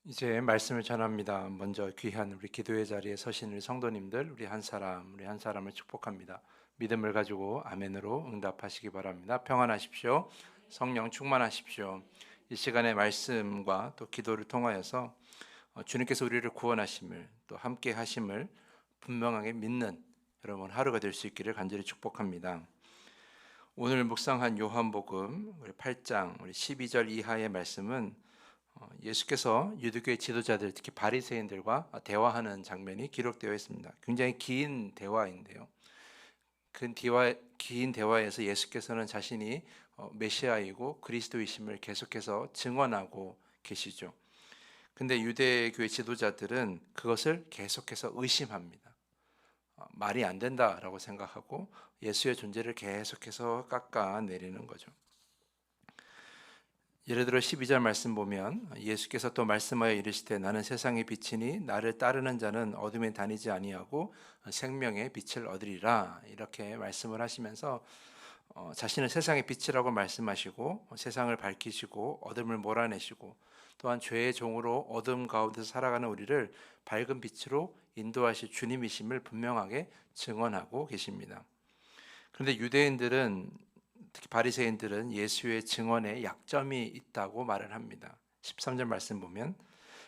이제 말씀을 전합니다. 먼저 귀한 우리 기도의 자리에 서신 우리 성도님들, 우리 한 사람을 축복합니다. 믿음을 가지고 아멘으로 응답하시기 바랍니다. 평안하십시오. 성령 충만하십시오. 이 시간의 말씀과 또 기도를 통하여서 주님께서 우리를 구원하심을 또 함께 하심을 분명하게 믿는 여러분 하루가 될 수 있기를 간절히 축복합니다. 오늘 묵상한 요한복음 8장 12절 이하의 말씀은 예수께서 유대교의 지도자들, 특히 바리새인들과 대화하는 장면이 기록되어 있습니다. 굉장히 긴 대화인데요. 긴 대화에서 예수께서는 자신이 메시아이고 그리스도이심을 계속해서 증언하고 계시죠. 근데 유대교의 지도자들은 그것을 계속해서 의심합니다. 말이 안 된다라고 생각하고 예수의 존재를 계속해서 깎아내리는 거죠. 예를 들어 12절 말씀 보면 예수께서 또 말씀하여 이르시되 나는 세상의 빛이니 나를 따르는 자는 어둠에 다니지 아니하고 생명의 빛을 얻으리라, 이렇게 말씀을 하시면서 자신은 세상의 빛이라고 말씀하시고 세상을 밝히시고 어둠을 몰아내시고 또한 죄의 종으로 어둠 가운데서 살아가는 우리를 밝은 빛으로 인도하실 주님이심을 분명하게 증언하고 계십니다. 그런데 유대인들은, 특히 바리새인들은 예수의 증언에 약점이 있다고 말을 합니다. 13절 말씀 보면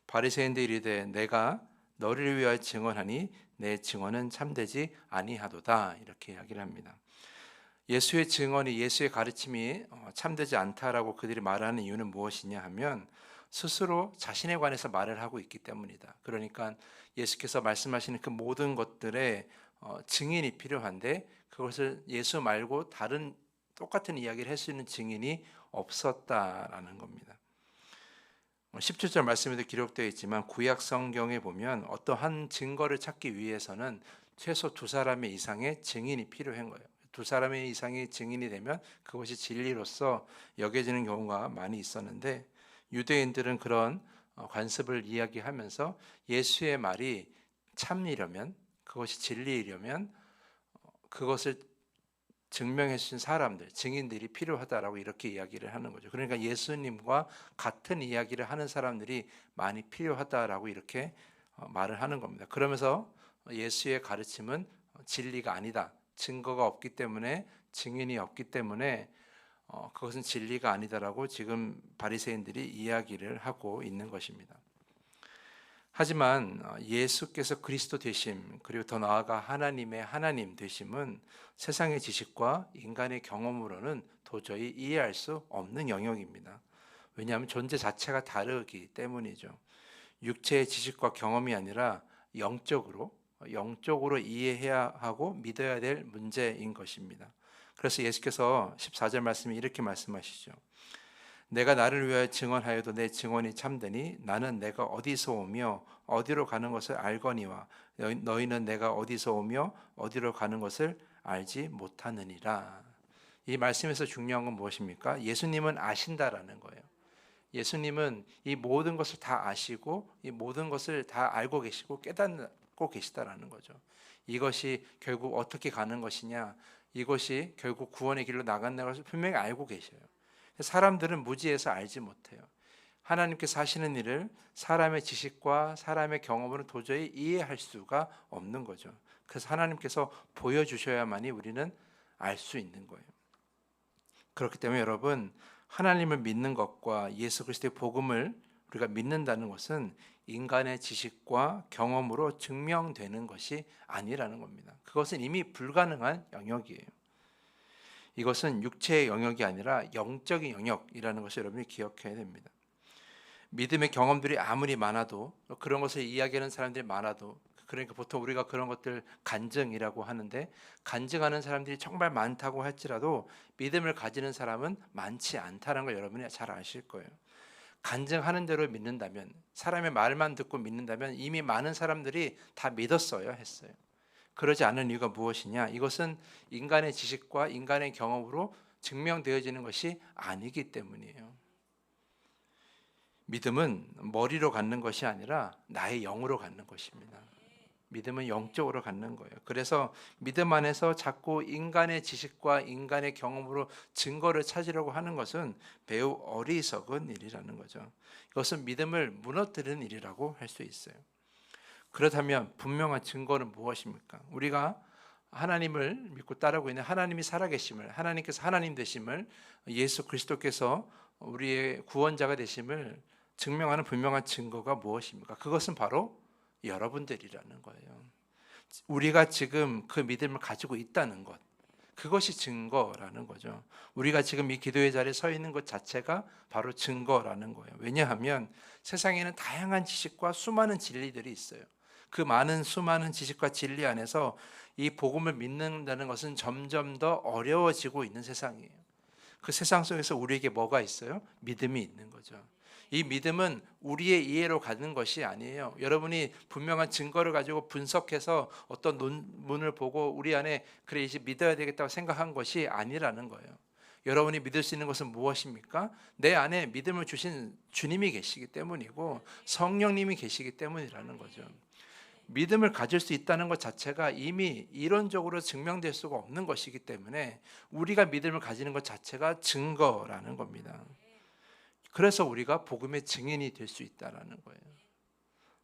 바리새인들이 이르되 내가 너를 위하여 증언하니 내 증언은 참되지 아니하도다, 이렇게 이야기를 합니다. 예수의 증언이, 예수의 가르침이 참되지 않다라고 그들이 말하는 이유는 무엇이냐 하면 스스로 자신에 관해서 말을 하고 있기 때문이다. 그러니까 예수께서 말씀하시는 그 모든 것들에 증인이 필요한데 그것을 예수 말고 다른 똑같은 이야기를 할 수 있는 증인이 없었다라는 겁니다. 17절 말씀에도 기록되어 있지만 구약 성경에 보면 어떠한 증거를 찾기 위해서는 최소 두 사람의 이상의 증인이 필요한 거예요. 두 사람의 이상의 증인이 되면 그것이 진리로서 여겨지는 경우가 많이 있었는데 유대인들은 그런 관습을 이야기하면서 예수의 말이 참이려면, 그것이 진리이려면 그것을 증명해 주신 사람들, 증인들이 필요하다라고 이렇게 이야기를 하는 거죠. 그러니까 예수님과 같은 이야기를 하는 사람들이 많이 필요하다라고 이렇게 말을 하는 겁니다. 그러면서 예수의 가르침은 진리가 아니다, 증거가 없기 때문에, 증인이 없기 때문에 그것은 진리가 아니다라고 지금 바리새인들이 이야기를 하고 있는 것입니다. 하지만 예수께서 그리스도 되심, 그리고 더 나아가 하나님의 하나님 되심은 세상의 지식과 인간의 경험으로는 도저히 이해할 수 없는 영역입니다. 왜냐하면 존재 자체가 다르기 때문이죠. 육체의 지식과 경험이 아니라 영적으로 이해해야 하고 믿어야 될 문제인 것입니다. 그래서 예수께서 14절 말씀에 이렇게 말씀하시죠. 내가 나를 위하여 증언하여도 내 증언이 참되니 나는 내가 어디서 오며 어디로 가는 것을 알거니와 너희는 내가 어디서 오며 어디로 가는 것을 알지 못하느니라. 이 말씀에서 중요한 건 무엇입니까? 예수님은 아신다라는 거예요. 예수님은 이 모든 것을 다 아시고 이 모든 것을 다 알고 계시고 깨닫고 계시다라는 거죠. 이것이 결국 어떻게 가는 것이냐, 이것이 결국 구원의 길로 나간다는 것을 분명히 알고 계셔요. 사람들은 무지해서 알지 못해요. 하나님께서 하시는 일을 사람의 지식과 사람의 경험으로 도저히 이해할 수가 없는 거죠. 그래서 하나님께서 보여주셔야만이 우리는 알 수 있는 거예요. 그렇기 때문에 여러분, 하나님을 믿는 것과 예수 그리스도의 복음을 우리가 믿는다는 것은 인간의 지식과 경험으로 증명되는 것이 아니라는 겁니다. 그것은 이미 불가능한 영역이에요. 이것은 육체의 영역이 아니라 영적인 영역이라는 것을 여러분이 기억해야 됩니다. 믿음의 경험들이 아무리 많아도, 그런 것을 이야기하는 사람들이 많아도, 그러니까 보통 우리가 그런 것들 간증이라고 하는데, 간증하는 사람들이 정말 많다고 할지라도 믿음을 가지는 사람은 많지 않다는 걸 여러분이 잘 아실 거예요. 간증하는 대로 믿는다면, 사람의 말만 듣고 믿는다면 이미 많은 사람들이 다 믿었어야 했어요. 그러지 않은 이유가 무엇이냐? 이것은 인간의 지식과 인간의 경험으로 증명되어지는 것이 아니기 때문이에요. 믿음은 머리로 갖는 것이 아니라 나의 영으로 갖는 것입니다. 믿음은 영적으로 갖는 거예요. 그래서 믿음 안에서 자꾸 인간의 지식과 인간의 경험으로 증거를 찾으려고 하는 것은 매우 어리석은 일이라는 거죠. 이것은 믿음을 무너뜨리는 일이라고 할 수 있어요. 그렇다면 분명한 증거는 무엇입니까? 우리가 하나님을 믿고 따르고 있는 하나님이 살아계심을, 하나님께서 하나님 되심을, 예수 그리스도께서 우리의 구원자가 되심을 증명하는 분명한 증거가 무엇입니까? 그것은 바로 여러분들이라는 거예요. 우리가 지금 그 믿음을 가지고 있다는 것, 그것이 증거라는 거죠. 우리가 지금 이 기도의 자리에 서 있는 것 자체가 바로 증거라는 거예요. 왜냐하면 세상에는 다양한 지식과 수많은 진리들이 있어요. 그 많은 수많은 지식과 진리 안에서 이 복음을 믿는다는 것은 점점 더 어려워지고 있는 세상이에요. 그 세상 속에서 우리에게 뭐가 있어요? 믿음이 있는 거죠. 이 믿음은 우리의 이해로 가는 것이 아니에요. 여러분이 분명한 증거를 가지고 분석해서 어떤 논문을 보고 우리 안에 그래 이제 믿어야 되겠다고 생각한 것이 아니라는 거예요. 여러분이 믿을 수 있는 것은 무엇입니까? 내 안에 믿음을 주신 주님이 계시기 때문이고 성령님이 계시기 때문이라는 거죠. 믿음을 가질 수 있다는 것 자체가 이미 이론적으로 증명될 수가 없는 것이기 때문에 우리가 믿음을 가지는 것 자체가 증거라는 겁니다. 그래서 우리가 복음의 증인이 될 수 있다는 거예요.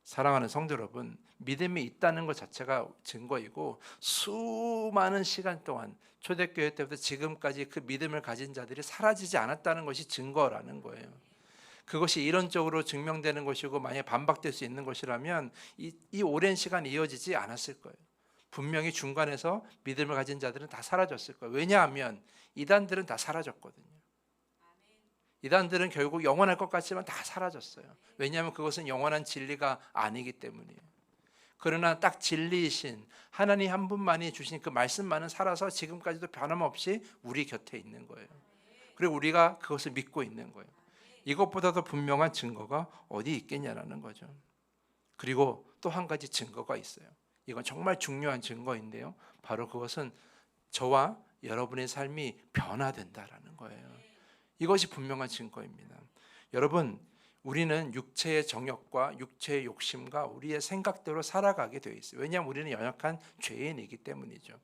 사랑하는 성도 여러분, 믿음이 있다는 것 자체가 증거이고 수많은 시간 동안 초대교회 때부터 지금까지 그 믿음을 가진 자들이 사라지지 않았다는 것이 증거라는 거예요. 그것이 이론적으로 증명되는 것이고 만약에 반박될 수 있는 것이라면 이 오랜 시간 이어지지 않았을 거예요. 분명히 중간에서 믿음을 가진 자들은 다 사라졌을 거예요. 왜냐하면 이단들은 다 사라졌거든요. 이단들은 결국 영원할 것 같지만 다 사라졌어요. 왜냐하면 그것은 영원한 진리가 아니기 때문이에요. 그러나 딱 진리이신 하나님 한 분만이 주신 그 말씀만은 살아서 지금까지도 변함없이 우리 곁에 있는 거예요. 그리고 우리가 그것을 믿고 있는 거예요. 이것보다 더 분명한 증거가 어디 있겠냐라는 거죠. 그리고 또 한 가지 증거가 있어요. 이건 정말 중요한 증거인데요. 바로 그것은 저와 여러분의 삶이 변화된다라는 거예요. 이것이 분명한 증거입니다. 여러분, 우리는 육체의 정욕과 육체의 욕심과 우리의 생각대로 살아가게 되어 있어요. 왜냐하면 우리는 연약한 죄인이기 때문이죠.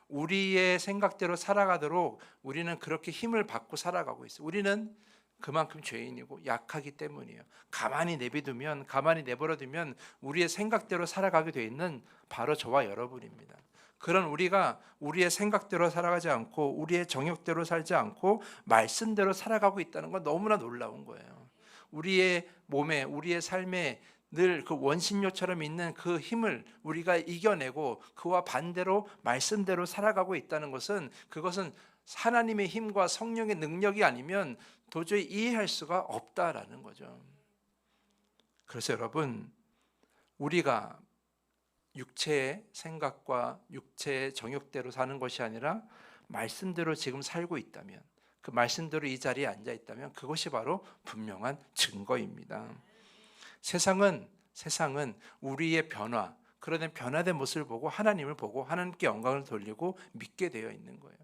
우리의 생각대로 살아가도록 우리는 그렇게 힘을 받고 살아가고 있어요. 우리는 그만큼 죄인이고 약하기 때문이에요. 가만히 내비두면, 가만히 내버려두면 우리의 생각대로 살아가게 되어 있는 바로 저와 여러분입니다. 그런 우리가 우리의 생각대로 살아가지 않고 우리의 정욕대로 살지 않고 말씀대로 살아가고 있다는 건 너무나 놀라운 거예요. 우리의 몸에, 우리의 삶에 늘 그 원심료처럼 있는 그 힘을 우리가 이겨내고 그와 반대로 말씀대로 살아가고 있다는 것은 그것은 하나님의 힘과 성령의 능력이 아니면 도저히 이해할 수가 없다라는 거죠. 그래서 여러분, 우리가 육체의 생각과 육체의 정욕대로 사는 것이 아니라 말씀대로 지금 살고 있다면, 그 말씀대로 이 자리에 앉아 있다면 그것이 바로 분명한 증거입니다. 세상은 우리의 변화, 그러한 변화된 모습을 보고 하나님을 보고 하나님께 영광을 돌리고 믿게 되어 있는 거예요.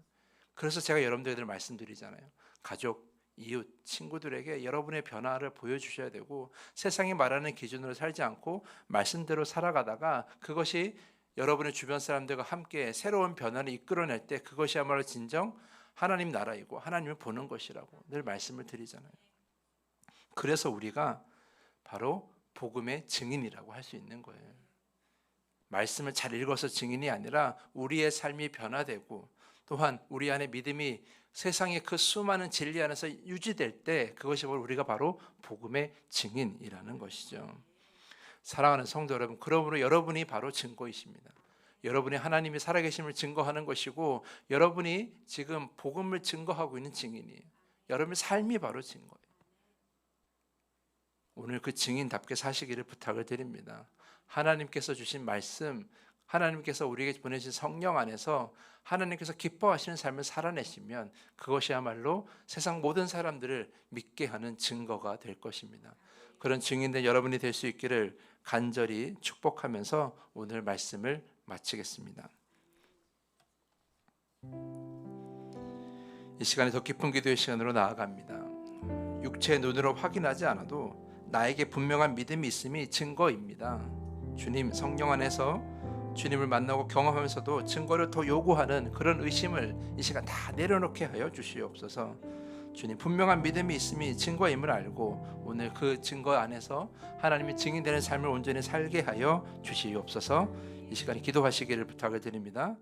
그래서 제가 여러분들에게 말씀드리잖아요. 가족, 이웃, 친구들에게 여러분의 변화를 보여주셔야 되고 세상이 말하는 기준으로 살지 않고 말씀대로 살아가다가 그것이 여러분의 주변 사람들과 함께 새로운 변화를 이끌어낼 때 그것이야말로 진정 하나님 나라이고 하나님을 보는 것이라고 늘 말씀을 드리잖아요. 그래서 우리가 바로 복음의 증인이라고 할 수 있는 거예요. 말씀을 잘 읽어서 증인이 아니라 우리의 삶이 변화되고 또한 우리 안에 믿음이 세상의 그 수많은 진리 안에서 유지될 때 그것이 우리가 바로 복음의 증인이라는 것이죠. 사랑하는 성도 여러분, 그러므로 여러분이 바로 증거이십니다. 여러분이 하나님이 살아계심을 증거하는 것이고 여러분이 지금 복음을 증거하고 있는 증인이에요. 여러분의 삶이 바로 증거예요. 오늘 그 증인답게 사시기를 부탁을 드립니다. 하나님께서 주신 말씀, 하나님께서 우리에게 보내신 성령 안에서 하나님께서 기뻐하시는 삶을 살아내시면 그것이야말로 세상 모든 사람들을 믿게 하는 증거가 될 것입니다. 그런 증인된 여러분이 될 수 있기를 간절히 축복하면서 오늘 말씀을 마치겠습니다. 이 시간에 더 깊은 기도의 시간으로 나아갑니다. 육체의 눈으로 확인하지 않아도 나에게 분명한 믿음이 있음이 증거입니다. 주님 성령 안에서 주님을 만나고 경험하면서도 증거를 더 요구하는 그런 의심을 이 시간 다 내려놓게 하여 주시옵소서. 주님 분명한 믿음이 있음이 증거임을 알고 오늘 그 증거 안에서 하나님의 증인되는 삶을 온전히 살게 하여 주시옵소서. 이 시간에 기도하시기를 부탁을 드립니다.